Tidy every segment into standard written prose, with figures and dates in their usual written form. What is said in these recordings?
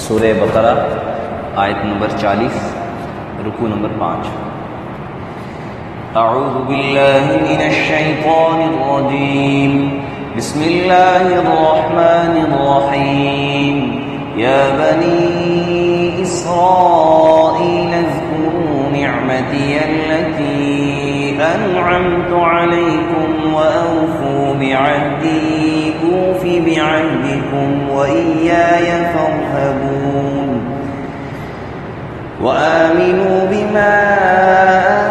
سورہ بقرہ آیت نمبر 40 رکوع نمبر 5۔ اعوذ باللہ من الشیطان الرجیم، بسم اللہ الرحمن الرحیم۔ یا بنی اسرائیل اذکروا نعمتی التي انعمت علیکم واوفوا بعہدی اوف بعہدکم وإیای فارہبون، وآمنوا بما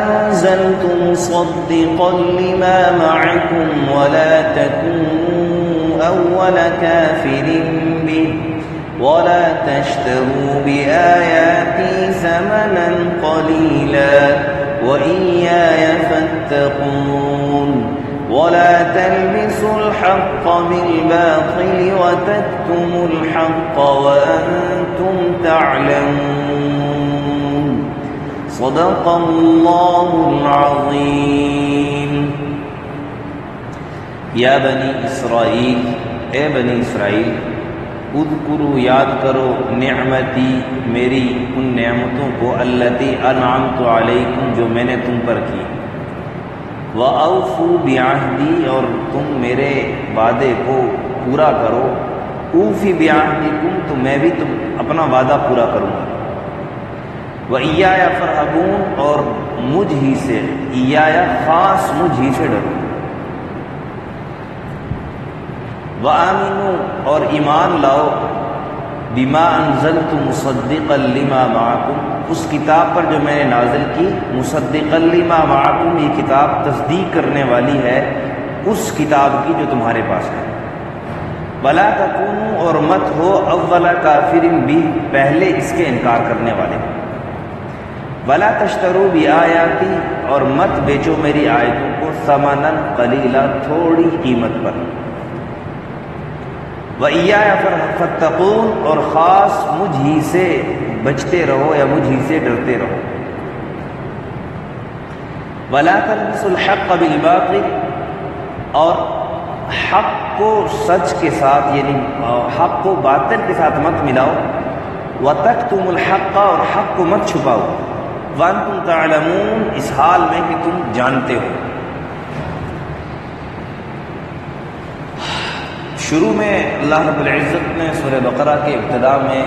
أنزلت مصدقا لما معكم ولا تكونوا أول كافر به ولا تشتروا بآياتي ثمنا قليلا وإياي فاتقون، ولا تلبسوا الحق بالباطل وتكتموا الحق وأنتم تعلمون۔ صدق اللہ العظیم۔ یا بنی اسرائیل، اے بنی اسرائیل، اذکروا یاد کرو نعمتی میری ان نعمتوں کو التی انعمت علیکم جو میں نے تم پر کی، وَأَوْفُوا بِعَہْدِی اور تم میرے وعدے کو پورا کرو، اوفی بعہدکم تو میں بھی تم اپنا وعدہ پورا کروں گا، وَإِيَّايَ فَارْهَبُونَ اور مجھ ہی سے، ایایا خاص مجھ ہی سے ڈرو، وَآمِنُوا اور ایمان لاؤ، بِمَا أَنزَلْتُ مُصَدِّقًا لِمَا مَعَكُمْ اس کتاب پر جو میں نے نازل کی، مُصَدِّقًا لِمَا مَعَكُمْ یہ کتاب تصدیق کرنے والی ہے اس کتاب کی جو تمہارے پاس ہے، وَلَا تَكُونُوا اور مت ہو اول کافر بھی پہلے اس کے انکار کرنے والے، وَلَا تَشْتَرُوا بِآيَاتِي اور مت بیچو میری آیتوں کو ثَمَنًا قَلِيلًا تھوڑی قیمت پر، وَإِيَّايَ فَاتَّقُونَ اور خاص مجھ ہی سے بچتے رہو یا مجھ ہی سے ڈرتے رہو، وَلَا تَلْبِسُوا الْحَقَّ بِالْبَاطِلِ اور حق کو سچ کے ساتھ یعنی حق کو باطل کے ساتھ مت ملاؤ، وَتَكْتُمُوا الْحَقَّ اور حق کو مت چھپاؤ، وَأَنْتُمْ تَعْلَمُونَ اس حال میں کہ تم جانتے ہو۔ شروع میں اللہ رب العزت نے سورہ بقرہ کے ابتدا میں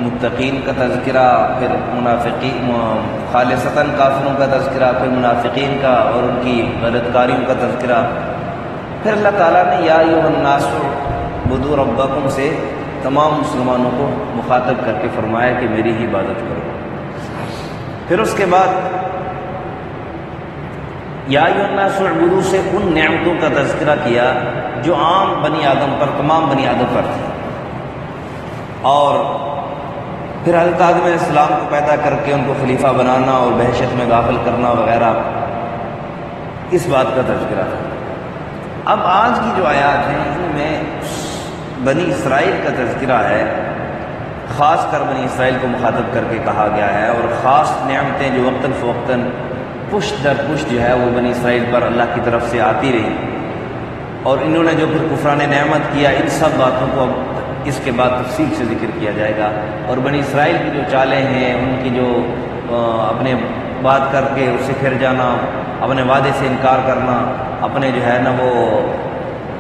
متقین کا تذکرہ، پھر منافقین خالصتاً کافروں کا تذکرہ، پھر منافقین کا اور ان کی غلط کاریوں کا تذکرہ، پھر اللہ تعالیٰ نے یا ایھا الناس اعبدوا ربکم سے تمام مسلمانوں کو مخاطب کر کے فرمایا کہ میری ہی عبادت کرو، پھر اس کے بعد یا ایھا الناس اعبدوا سے ان نعمتوں کا تذکرہ کیا جو عام بنی آدم پر، تمام بنی آدم پر تھی، اور پھر حضرت آدم علیہ السلام کو پیدا کر کے ان کو خلیفہ بنانا اور بحشت میں داخل کرنا وغیرہ، اس بات کا تذکرہ تھا۔ اب آج کی جو آیات ہیں ان میں بنی اسرائیل کا تذکرہ ہے، خاص کر بنی اسرائیل کو مخاطب کر کے کہا گیا ہے، اور خاص نعمتیں جو وقتاً فوقتاً پشت در پشت جو ہے وہ بنی اسرائیل پر اللہ کی طرف سے آتی رہی، اور انہوں نے جو پھر کفران نعمت کیا، ان سب باتوں کو اب اس کے بعد تفصیل سے ذکر کیا جائے گا، اور بنی اسرائیل کی جو چالیں ہیں، ان کی جو اپنے بات کر کے اس سے پھر جانا، اپنے وعدے سے انکار کرنا، اپنے جو ہے نا وہ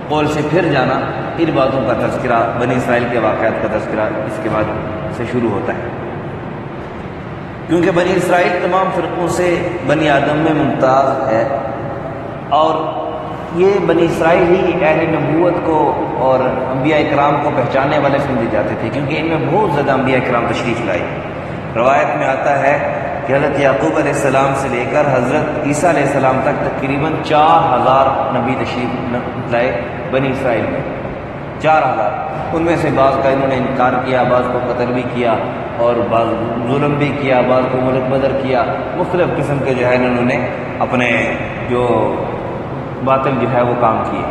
قول سے پھر جانا، ان باتوں کا تذکرہ، بنی اسرائیل کے واقعات کا تذکرہ اس کے بعد سے شروع ہوتا ہے، کیونکہ بنی اسرائیل تمام فرقوں سے بنی آدم میں ممتاز ہے، اور یہ بنی اسرائیل ہی اہل نبوت کو اور انبیاء اکرام کو پہچاننے والے سمجھے جاتے تھے، کیونکہ ان میں بہت زیادہ انبیاء اکرام تشریف لائے۔ روایت میں آتا ہے کہ حضرت یعقوب علیہ السلام سے لے کر حضرت عیسیٰ علیہ السلام تک تقریباً 4000 نبی تشریف لائے بنی اسرائیل میں، 4000۔ ان میں سے بعض کا انہوں نے انکار کیا، بعض کو قتل بھی کیا، اور بعض ظلم بھی کیا، بعض کو ملک بدر کیا، مختلف قسم کے جو ہے انہوں نے اپنے جو باطل جو ہے وہ کام کیے۔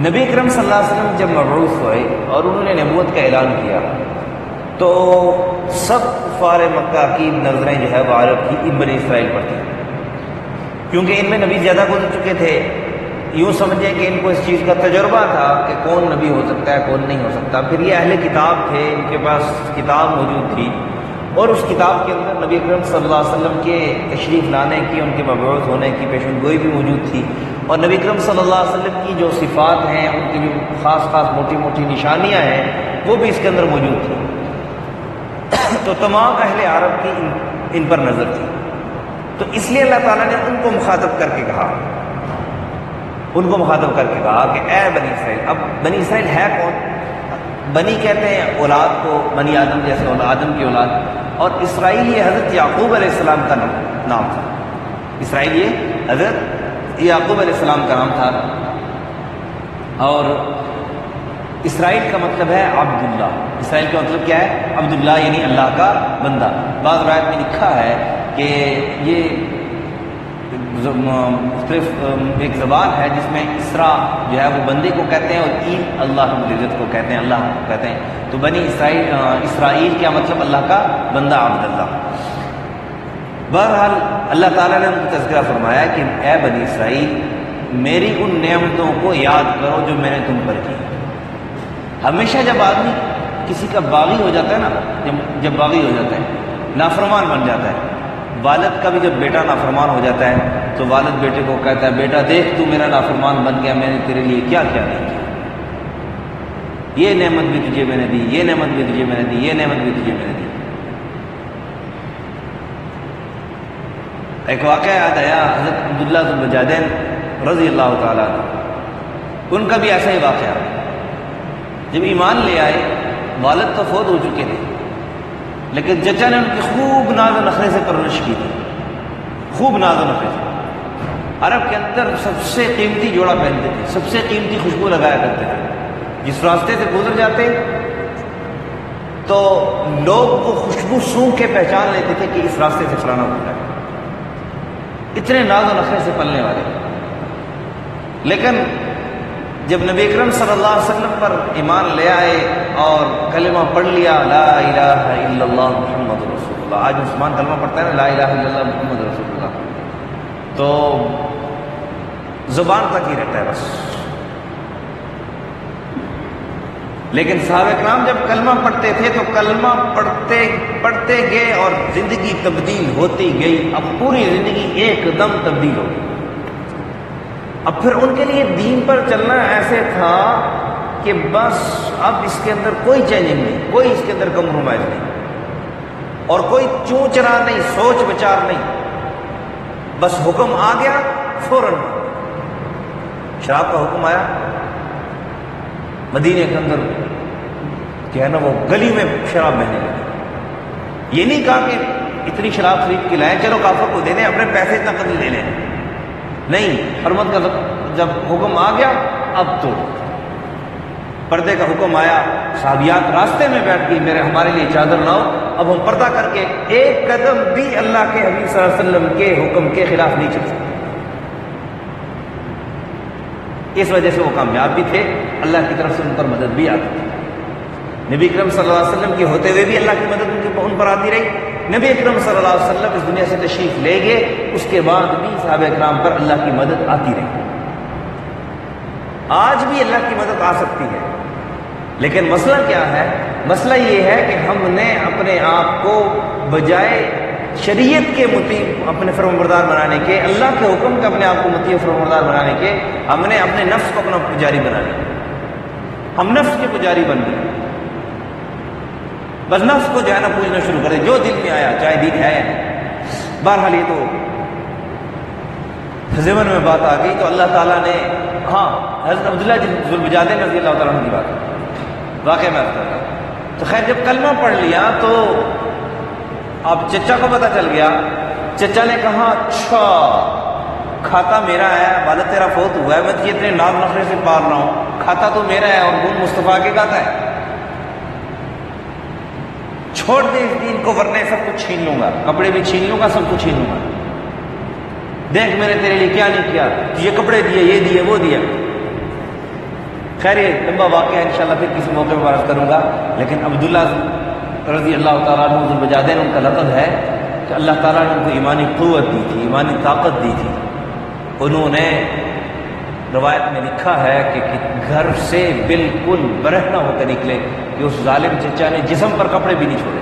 نبی اکرم صلی اللہ علیہ وسلم جب مبعوث ہوئے اور انہوں نے نبوت کا اعلان کیا تو سب کفار مکہ کی نظریں جو ہے وہ عرب کی ان بنی اسرائیل پر تھیں، کیونکہ ان میں نبی زیادہ گزر چکے تھے، یوں سمجھیں کہ ان کو اس چیز کا تجربہ تھا کہ کون نبی ہو سکتا ہے کون نہیں ہو سکتا. پھر یہ اہل کتاب تھے، ان کے پاس کتاب موجود تھی، اور اس کتاب کے اندر نبی اکرم صلی اللہ علیہ وسلم کے تشریف لانے کی، ان کے مبعوث ہونے کی پیشن گوئی بھی موجود تھی، اور نبی اکرم صلی اللہ علیہ وسلم کی جو صفات ہیں، ان کی جو خاص موٹی موٹی نشانیاں ہیں، وہ بھی اس کے اندر موجود تھیں. تو تمام اہل عرب کی ان پر نظر تھی. تو اس لیے اللہ تعالیٰ نے ان کو مخاطب کر کے کہا، کہ اے بنی اسرائیل. اب بنی اسرائیل ہے کون؟ بنی کہتے ہیں اولاد کو، بنی آدم جیسے آدم کی اولاد، اور اسرائیل یہ حضرت یعقوب علیہ السلام کا نام تھا. اسرائیل یہ حضرت یعقوب علیہ السلام کا نام تھا. اور اسرائیل کا مطلب ہے عبداللہ. اسرائیل کا مطلب کیا ہے؟ عبداللہ، یعنی اللہ کا بندہ. بعض روایت میں لکھا ہے کہ یہ مختلف ایک زبان ہے جس میں اسرا جو ہے وہ بندے کو کہتے ہیں، اور عید اللہ رب العزت کو کہتے ہیں، اللہ کو کہتے ہیں. تو بنی اسرائیل کیا مطلب؟ اللہ کا بندہ، عبداللہ. بہرحال اللہ تعالیٰ نے ان کو تذکرہ فرمایا کہ اے بنی اسرائیل، میری ان نعمتوں کو یاد کرو جو میں نے تم پر کی. ہمیشہ جب آدمی کسی کا باغی ہو جاتا ہے نا، جب باغی ہو جاتا ہے، نافرمان بن جاتا ہے، والد کا بھی جب بیٹا نافرمان ہو جاتا ہے تو والد بیٹے کو کہتا ہے بیٹا دیکھ تو میرا نافرمان بن گیا، میں نے تیرے لیے کیا کیا نہیں کیا، یہ نعمت بھی تجھے میں نے دی، یہ نعمت بھی تجھے میں نے دی، یہ نعمت بھی تجھے میں نے دی. ایک واقعہ یاد آیا، حضرت عبداللہ ذو البجادین رضی اللہ تعالیٰ عنہ، ان کا بھی ایسا ہی واقعہ. جب ایمان لے آئے، والد تو فوت ہو چکے تھے، لیکن چچا نے ان کی خوب ناز و نخرے سے پرورش کی تھی، خوب ناز و نخرے سے. عرب کے اندر سب سے قیمتی جوڑا پہنتے تھے، سب سے قیمتی خوشبو لگایا کرتے تھے. جس راستے سے گزر جاتے تو لوگ وہ خوشبو سونگھ کے پہچان لیتے تھے کہ اس راستے سے فلانا گزرا ہے. اتنے ناز و نخرے سے پلنے والے. لیکن جب نبی اکرم صلی اللہ علیہ وسلم پر ایمان لے آئے اور کلمہ پڑھ لیا، لا الہ الا اللہ محمد رسول اللہ، آج مسلمان کلمہ پڑھتا ہے نا، لا الہ الا اللہ محمد رسول اللہ، تو زبان تک ہی رہتا ہے بس. لیکن صحابہ کرام جب کلمہ پڑھتے تھے تو کلمہ پڑھتے گئے اور زندگی تبدیل ہوتی گئی. اب پوری زندگی ایک دم تبدیل ہو گئی. اب پھر ان کے لیے دین پر چلنا ایسے تھا کہ بس اب اس کے اندر کوئی چینجنگ نہیں، کوئی اس کے اندر کمپرومائز نہیں، اور کوئی چوں چرا نہیں، سوچ بچار نہیں. بس حکم آ گیا فوراً. شراب کا حکم آیا، مدینے کے اندر کیا ہے نا وہ گلی میں شراب بہنے لگی. یہ نہیں کہا کہ اتنی شراب خرید کے لائیں، چلو کافر کو دے دیں، اپنے پیسے اتنا قدر لے لیں. نہیں، حرمت کا جب حکم آ گیا اب تو پردے کا حکم آیا. صحابیات راستے میں بیٹھ گئی، ہمارے لیے چادر لاؤ. اب ہم پردہ کر کے ایک قدم بھی اللہ کے حبیب صلی اللہ علیہ وسلم کے حکم کے خلاف نہیں چل سکتے. اس وجہ سے وہ کامیاب بھی تھے، اللہ کی طرف سے ان پر مدد بھی آتی تھی. نبی اکرم صلی اللہ علیہ وسلم کے ہوتے ہوئے بھی اللہ کی مدد ان پر آتی رہی. نبی اکرم صلی اللہ علیہ وسلم اس دنیا سے تشریف لے گئے، اس کے بعد بھی صحابہ کرام پر اللہ کی مدد آتی رہی. آج بھی اللہ کی مدد آ سکتی ہے، لیکن مسئلہ کیا ہے؟ مسئلہ یہ ہے کہ ہم نے اپنے آپ کو بجائے شریعت کے مطیع اپنے فرمانبردار بنانے کے، اللہ کے حکم کے اپنے آپ کو مطیع فرمانبردار بنانے کے، ہم نے اپنے نفس کو اپنا پجاری بنا لیا. ہم نفس کے پجاری بن گئے. بس نفس کو جو ہے نا پوجنا شروع کرے، جو دل میں آیا، چاہے دین ہے. بہرحال یہ تو ذہن میں بات آ گئی. تو اللہ تعالیٰ نے، ہاں حضرت عبداللہ ذو البجادین رضی اللہ تعالیٰ عنہ کی بات واقعہ میں بتا رہا. تو خیر جب کلمہ پڑھ لیا تو اب چچا کو پتہ چل گیا. چچا نے کہا اچھا کھاتا میرا ہے، والد تیرا فوت ہوا ہے، میں تجھے اتنے ناز نخرے سے پال رہا ہوں، کھاتا تو میرا ہے اور گن مصطفیٰ کے کھاتا ہے، چھوڑ دے اس دین کو ورنہ سب کچھ چھین لوں گا، کپڑے بھی چھین لوں گا، سب کچھ چھین لوں گا. دیکھ میں نے تیرے لیے کیا نہیں کیا، تجھے کپڑے دیے، یہ دیے، وہ دیا. خیر یہ لمبا واقعہ ہے، انشاءاللہ پھر کسی موقع پر عرض کروں گا. لیکن عبداللہ رضی اللہ تعالیٰ عنہ ذو البجادین ان کا لقب ہے کہ اللہ تعالیٰ نے ان کو ایمانی قوت دی تھی، ایمانی طاقت دی تھی. انہوں نے روایت میں لکھا ہے کہ گھر سے بالکل برہنہ ہو کر نکلے کہ اس ظالم چچا نے جسم پر کپڑے بھی نہیں چھوڑے،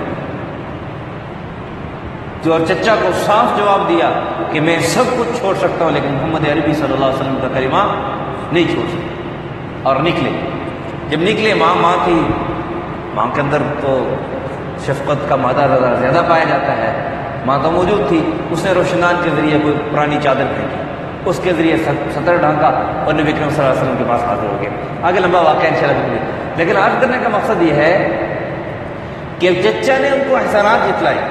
جو اور چچا کو صاف جواب دیا کہ میں سب کچھ چھوڑ سکتا ہوں لیکن محمد عربی صلی اللہ علیہ وسلم کا کلمہ نہیں چھوڑ سکتا، اور نکلے۔ جب نکلے ماں تھی، ماں کے اندر تو شفقت کا مادہ زیادہ پایا جاتا ہے، ماں تو موجود تھی، اس نے روشنان کے ذریعے کوئی پرانی چادر پھینکی، اس کے ذریعے سطر ڈھانکا اور نبی کریم صلی اللہ علیہ وسلم کے پاس حاضر ہو گئے۔ آگے لمبا واقعہ انشاءاللہ، لیکن عرض کرنے کا مقصد یہ ہے کہ چچا نے ان کو احسانات جتلائے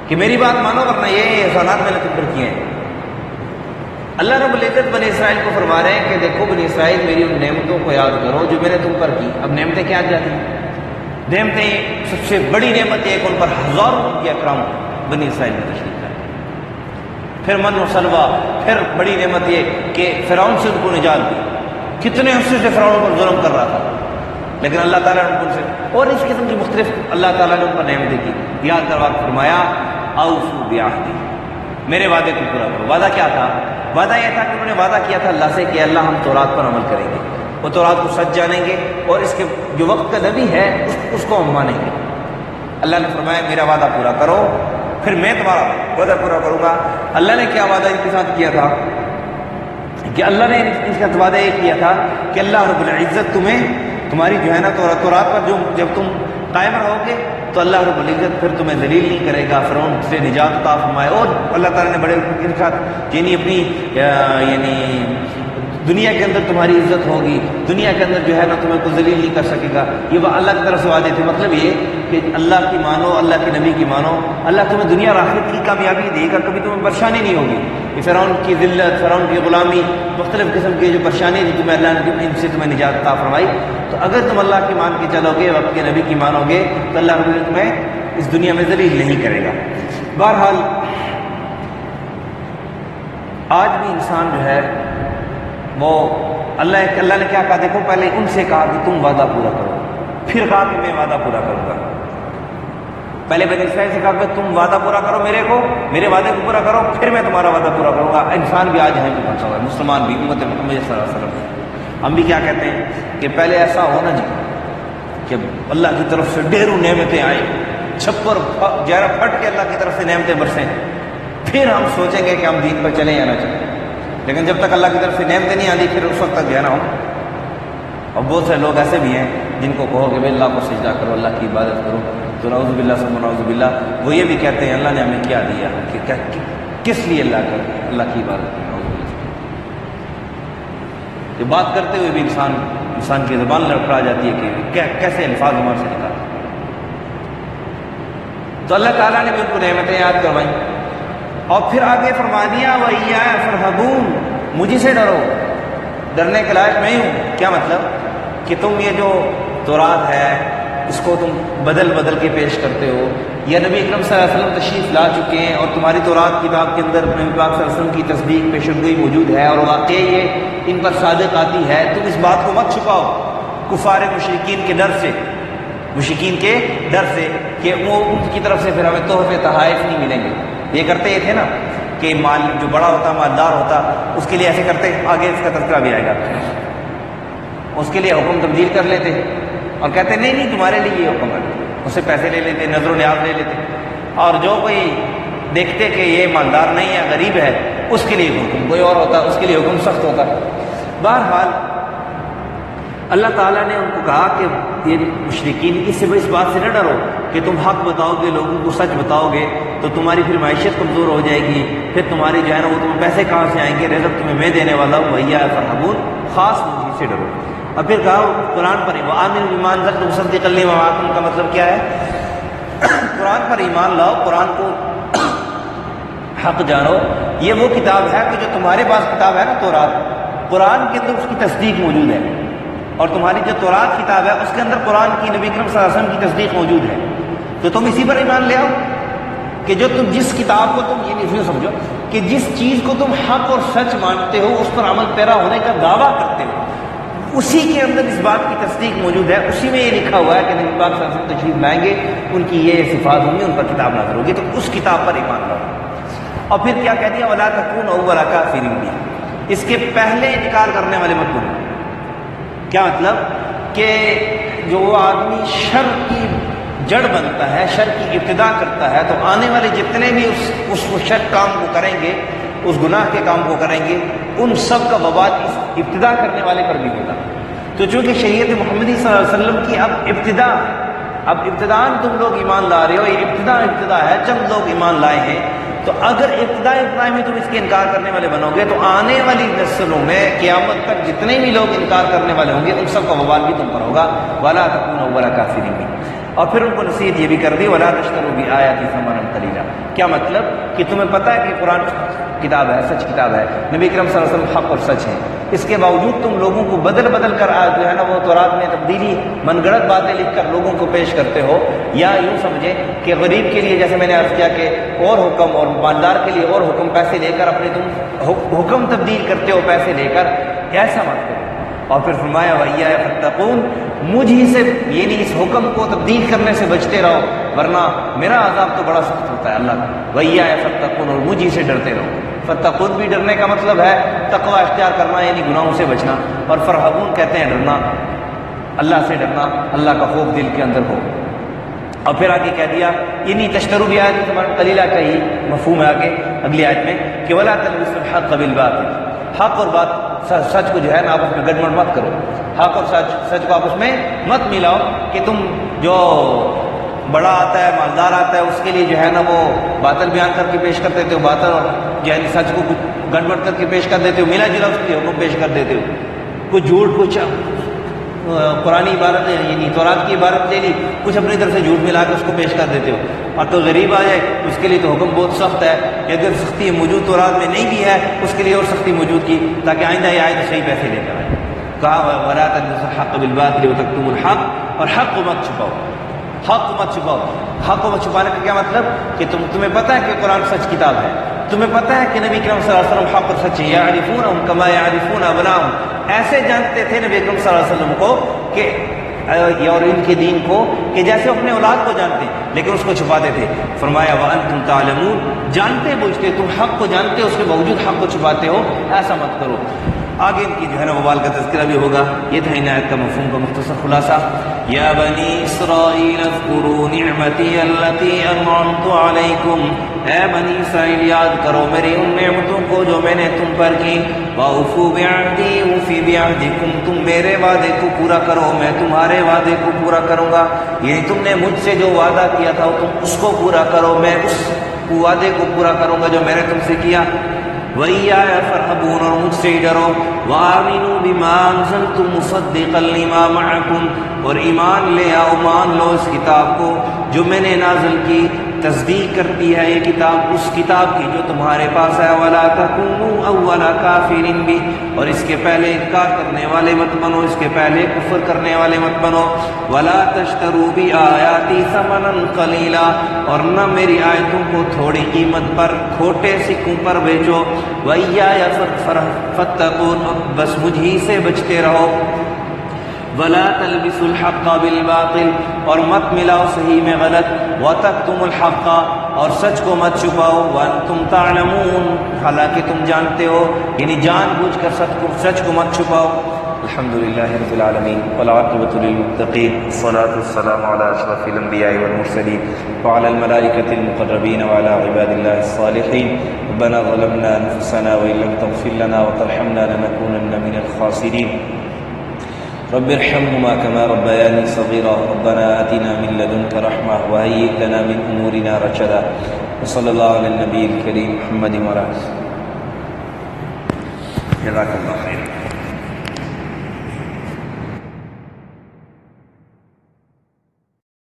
کہ میری بات مانو ورنہ یہ احسانات میں نے تم پر کیے ہیں۔ اللہ رب العزت بنی اسرائیل کو فرما رہے ہیں کہ دیکھو بنی اسرائیل، میری ان نعمتوں کو یاد کرو جو میں نے تم پر کی۔ اب نعمتیں کیا جاتی ہیں؟ نعمتیں سب سے بڑی نعمت یہ کہ ان پر ہزاروں انبیاء کرام بنی اسرائیل میں تشریف لائے، پھر من و سلوہ، پھر بڑی نعمت یہ کہ فرعون سے ان کو نجات دی۔ کتنے عرصے سے فرعون پر ظلم کر رہا تھا لیکن اللہ تعالیٰ نے ان سے اور اس قسم کی مختلف اللہ تعالیٰ نے ان پر نعمتیں کی۔ یاد کروا کے فرمایا اوفوا بعہدی، میرے وعدے کو پورا کرو۔ وعدہ کیا تھا؟ وعدہ یہ تھا کہ انہوں نے وعدہ کیا تھا اللہ سے کہ اللہ ہم تورات پر عمل کریں گے، وہ تورات کو سچ جانیں گے اور اس کے جو وقت کا نبی ہے اس کو ہم مانیں گے۔ اللہ نے فرمایا میرا وعدہ پورا کرو پھر میں تمہارا وعدہ پورا کروں گا۔ اللہ نے کیا وعدہ ان کے ساتھ کیا تھا کہ اللہ نے ان کے ساتھ وعدہ یہ کیا تھا کہ اللہ رب العزت تمہاری جو ہے نا تورات پر جب تم قائم رہو گے تو اللہ رب العزت پھر تمہیں ذلیل نہیں کرے گا، فرعون سے نجات عطا فرمائے، اور اللہ تعالیٰ نے بڑے ان کے ساتھ یعنی اپنی دنیا کے اندر تمہاری عزت ہوگی، دنیا کے اندر جو ہے نا تمہیں کوئی ذلیل نہیں کر سکے گا۔ یہ وہ اللہ کی طرف سے وعدے تھے، مطلب یہ کہ اللہ کی مانو، اللہ کے نبی کی مانو، اللہ تمہیں دنیا اور آخرت کی کامیابی دے گا، کبھی تمہیں پریشانی نہیں ہوگی۔ یہ فرعون کی ذلت، فرعون کی غلامی، مختلف قسم کی جو پریشانی تھی تمہیں اللہ نے ان سے تمہیں نجات عطا فرمائی۔ تو اگر تم اللہ کی مان کے چلو گے، وقت کے نبی کی مانو گے تو اللہ رب العزت تمہیں اس دنیا میں ذلیل نہیں کرے گا۔ بہرحال آج بھی انسان جو ہے وہ اللہ نے کیا کہا؟ دیکھو پہلے ان سے کہا کہ تم وعدہ پورا کرو، پھر کہا کہ میں وعدہ پورا کروں گا۔ پہلے بنی اسرائیل سے کہا کہ تم وعدہ پورا کرو میرے وعدے کو پورا کرو، پھر میں تمہارا وعدہ پورا کروں گا۔ انسان بھی آج ہے پہنچا ہوا ہے، مسلمان بھی، امت محمد صلی اللہ علیہ وسلم، ہم بھی کیا کہتے ہیں کہ پہلے ایسا ہونا چاہیے کہ اللہ کی طرف سے ڈھیروں نعمتیں آئیں، چھپر جیرا پھٹ کے اللہ کی طرف سے نعمتیں برسیں، پھر ہم سوچیں گے کہ ہم دین پر چلیں یا نہ چلیں۔ لیکن جب تک اللہ کی طرف سے نعمتیں نہیں آتی پھر اس وقت تک جو ہے نا ہم، اور بہت سے لوگ ایسے بھی ہیں جن کو کہو کہ بھائی اللہ کو سجدہ کرو، اللہ کی عبادت کرو، تو نعوذ باللہ ثم نعوذ باللہ وہ یہ بھی کہتے ہیں اللہ نے ہمیں کیا دیا کہ کس لیے اللہ کی عبادت کرو۔ نعوذ باللہ یہ بات کرتے ہوئے بھی انسان کی زبان لڑکھڑا جاتی ہے کہ کیسے الفاظ زبان سے نکالتے۔ تو اللہ تعالیٰ نے بھی ان کو نعمتیں یاد کروائیں اور پھر آگے فرما دیا وَإِيَّايَ فَارْهَبُونَ، مجھے سے ڈرو، ڈرنے کے لائق میں ہوں۔ کیا مطلب؟ کہ تم یہ جو تورات ہے اس کو تم بدل کے پیش کرتے ہو، یا نبی اکرم صلی اللہ علیہ وسلم تشریف لا چکے ہیں اور تمہاری تورات کتاب کے اندر نبی پاک صلی اللہ علیہ وسلم کی تصدیق پیشنگوئی موجود ہے اور واقعی یہ ان پر صادق آتی ہے، تم اس بات کو مت چھپاؤ کفار مشرکین کے ڈر سے کہ وہ ان کی طرف سے پھر ہمیں تحفے تحائف نہیں ملیں گے۔ یہ کرتے یہ تھے نا کہ مال جو بڑا ہوتا مالدار ہوتا اس کے لیے ایسے کرتے، آگے اس کا تذکرہ بھی آئے گا، اس کے لیے حکم تبدیل کر لیتے اور کہتے نہیں تمہارے لیے یہ حکم ہے، اس سے پیسے لے لیتے، نظر و نیاز لے لیتے، اور جو کوئی دیکھتے کہ یہ مالدار نہیں ہے غریب ہے اس کے لیے حکم کوئی اور ہوتا، اس کے لیے حکم سخت ہوتا۔ بہرحال اللہ تعالیٰ نے ان کو کہا کہ یہ مشرکین اس بات سے نہ ڈرو کہ تم حق بتاؤ گے، لوگوں کو سچ بتاؤ گے تو تمہاری پھر معیشت کمزور ہو جائے گی، پھر تمہاری جو ہے نا وہ تمہیں پیسے کہاں سے آئیں گے، رزق تمہیں میں دینے والا ہوں، وَإِيَّايَ فَارْهَبُونَ، خاص مجھے سے ڈرو۔ اور پھر کہا قرآن پر وَآمِنُوا بِمَا أَنزَلْتُ مُصَدِّقًا لِمَا مَعَكُمْ کا مطلب کیا ہے؟ قرآن پر ایمان لاؤ، قرآن کو حق جانو، یہ وہ کتاب ہے کہ جو تمہارے پاس کتاب ہے نا تورات، قرآن کے اندر اس کی تصدیق موجود ہے، اور تمہاری جو تورات کتاب ہے اس کے اندر قرآن کی نبی کریم صلی اللہ علیہ وسلم کی تصدیق موجود ہے، تو تم اسی پر ایمان لے آؤ کہ جو تم جس کتاب کو تم یہ نہیں سمجھو کہ جس چیز کو تم حق اور سچ مانتے ہو اس پر عمل پیرا ہونے کا دعویٰ کرتے ہو اسی کے اندر اس بات کی تصدیق موجود ہے، اسی میں یہ لکھا ہوا ہے کہ نبی پاک صلی اللہ علیہ وسلم تشریف لائیں گے، ان کی یہ صفات ہوں گی، ان پر کتاب نازل ہوگی، تو اس کتاب پر ایمان لاؤ۔ اور پھر کیا کہہ دیا وَلَا تَكُونُوا أَوَّلَ كَافِرٍ بِهِ، اس کے پہلے انکار کرنے والے مت بنو۔ کیا مطلب کہ جو وہ آدمی شر کی جڑ بنتا ہے، شر کی ابتدا کرتا ہے، تو آنے والے جتنے بھی اس شر کام کو کریں گے، اس گناہ کے کام کو کریں گے، ان سب کا وبال اس ابتدا کرنے والے پر بھی ہوگا۔ تو چونکہ شریعت محمدی صلی اللہ علیہ وسلم کی اب ابتدا ہے، اب ابتداءً تم لوگ ایمان لا رہے ہو، یہ ابتدا ہے، چند لوگ ایمان لائے ہیں، تو اگر ابتدا میں تم اس کے انکار کرنے والے بنو گے تو آنے والی نسلوں میں قیامت تک جتنے بھی لوگ انکار کرنے والے ہوں گے ان سب کا وبال بھی تم پر ہوگا۔ وَلَا تَكُونُوا أَوَّلَ كَافِرٍ بِهِ۔ اور پھر ان کو نصیحت یہ بھی کر دی وَلَا تَشْتَرُوا بِآيَاتِي ثَمَنًا قَلِيلًا۔ کیا مطلب کہ تمہیں پتہ ہے کہ قرآن کتاب ہے، سچ کتاب ہے، نبی کریم صلی اللہ علیہ وسلم حق اور سچ ہے، اس کے باوجود تم لوگوں کو بدل کر جو ہے نا وہ تورات میں تبدیلی من گڑت باتیں لکھ کر لوگوں کو پیش کرتے ہو، یا یوں سمجھے کہ غریب کے لیے جیسے میں نے عرض کیا کہ اور حکم اور مالدار کے لیے اور حکم پیسے لے کر اپنے تم حکم تبدیل کرتے ہو پیسے لے کر، ایسا مت کرو۔ اور پھر فرمایا وَإِيَّايَ فَاتَّقُونِ، مجھ ہی سے یعنی اس حکم کو تبدیل کرنے سے بچتے رہو ورنہ میرا عذاب تو بڑا سخت ہوتا ہے اللہ کا۔ وَإِيَّايَ فَاتَّقُونِ، اور مجھ ہی سے ڈرتے رہو۔ فتقون بھی ڈرنے کا مطلب ہے تقوی اختیار کرنا یعنی گناہوں سے بچنا، اور فرحبون کہتے ہیں ڈرنا، اللہ سے ڈرنا، اللہ کا خوف دل کے اندر ہو۔ اور پھر آگے کہہ دیا انی تشتروا بآیات ثمنا قلیلا کا ہی مفہوم ہے آگے اگلی آیت میں کہ ولا تلبسوا الحق بالباطل، حق اور بات سچ کو جو ہے نا آپس میں گڑبڑ مت کرو، حق اور سچ کو آپس میں مت ملاؤ کہ تم جو بڑا آتا ہے مالدار آتا ہے اس کے لیے جو ہے نا وہ باطل بیان کر کے پیش کر دیتے ہو، باطل اور یعنی سچ کو گڑبڑ کر کے پیش کر دیتے ہو، ملا جلا اس کے حکم پیش کر دیتے ہو، کچھ جھوٹ کچھ قرآن عبارت یعنی تورات کی عبارت لے لی، کچھ اپنی طرف سے جھوٹ ملا کے اس کو پیش کر دیتے ہو، اور تو غریب آ جائے اس کے لیے تو حکم بہت سخت ہے کہ اگر سختی موجود تورات میں نہیں بھی ہے اس کے لیے اور سختی موجود کی تاکہ آئندہ یہ آئے تو صحیح پیسے لے کر آئے۔ کہا ولا تلبسوا الحق بالباطل وتكتموا الحق، اور حق کو مت چھپاؤ، حق کو مت چھپاؤ۔ حق کو مت چھپانے کا کیا مطلب کہ تمہیں پتہ ہے کہ قرآن سچ کتاب ہے، تمہیں پتہ ہے کہ نبی کریم صلی اللہ علیہ وسلم حق اور سچ ہے، یعرفونہم کما یعرفون ابناءہم، ایسے جانتے تھے نبی کریم صلی اللہ علیہ وسلم کو کہ اور ان کے دین کو کہ جیسے اپنے اولاد کو جانتے لیکن اس کو چھپاتے تھے۔ فرمایا وانتم تعلمون، جانتے بوجھتے تم حق کو جانتے اس کے باوجود حق کو چھپاتے ہو، ایسا مت کرو۔ آگے ان کی جو ہے نا وبال کا تذکرہ بھی ہوگا۔ یہ تھا ان آیت کا مفہوم کا مختصر خلاصہ۔ یا بنی اسرائیل اذکروا نعمتی التی انعمت علیکم، اے بنی اسرائیل یاد کرو میری ان نعمتوں کو جو میں نے تم پر کی، واوفوا بعہدی اوفی بعہدکم، تم میرے وعدے کو پورا کرو میں تمہارے وعدے کو پورا کروں گا، یعنی تم نے مجھ سے جو وعدہ کیا تھا تم اس کو پورا کرو، میں اس وعدے کو پورا کروں گا جو میں نے تم سے کیا۔ وَإِيَّايَ فَارْهَبُونَ، اور مجھ سے ہی ڈرو۔ وَآمِنُوا بِمَا أَنزَلْتُ مُصَدِّقًا لِمَا مَعَكُمْ، اور ایمان لے آؤ مان لو اس کتاب کو جو میں نے نازل کی، تصدیق کرتی ہے یہ کتاب اس کتاب کی جو تمہارے پاس ہے۔ وَلَا تَكُونُوا أَوَّلَ كَافِرٍ بِهِ، اور اس کے پہلے انکار کرنے والے مت بنو، اس کے پہلے کفر کرنے والے مت بنو۔ وَلَا تَشْتَرُوا بِآيَاتِي ثَمَنًا قَلِيلًا، اور نہ میری آیتوں کو تھوڑی قیمت پر کھوٹے سکوں پر بیچو۔ وَإِيَّايَ فَاتَّقُونِ، بس مجھ ہی سے بچتے رہو۔ وَلَا تَلْبِسُوا الْحَقَّ بِالْبَاطِلِ، اور مت ملاؤ صحیح میں غلط۔ وَتَكْتُمُوا الْحَقَّ، اور سچ کو مت چھپاؤ۔ وَأَنْتُمْ تَعْلَمُونَ، حالانکہ تم جانتے ہو، یعنی جان بوجھ کر سچ کو مت چھپاؤ۔ الحمدللہ رب العالمین والعاقبۃ للمتقین، والصلاۃ والسلام علی اشرف الانبیاء والمرسلین وعلی الملائکۃ المقربین وعلی عباد اللہ الصالحین۔ ربنا ظلمنا انفسنا وإن لم تغفر لنا وترحمنا لنكونن من الخاسرین۔ رب ارحمهما كما ربياني صغيرا، ربنا آتنا من لدنك رحمة وهيئ لنا من أمورنا رشدا، وصلى الله على النبي الكريم محمد وعلى آله۔ جزاك الله خيرا۔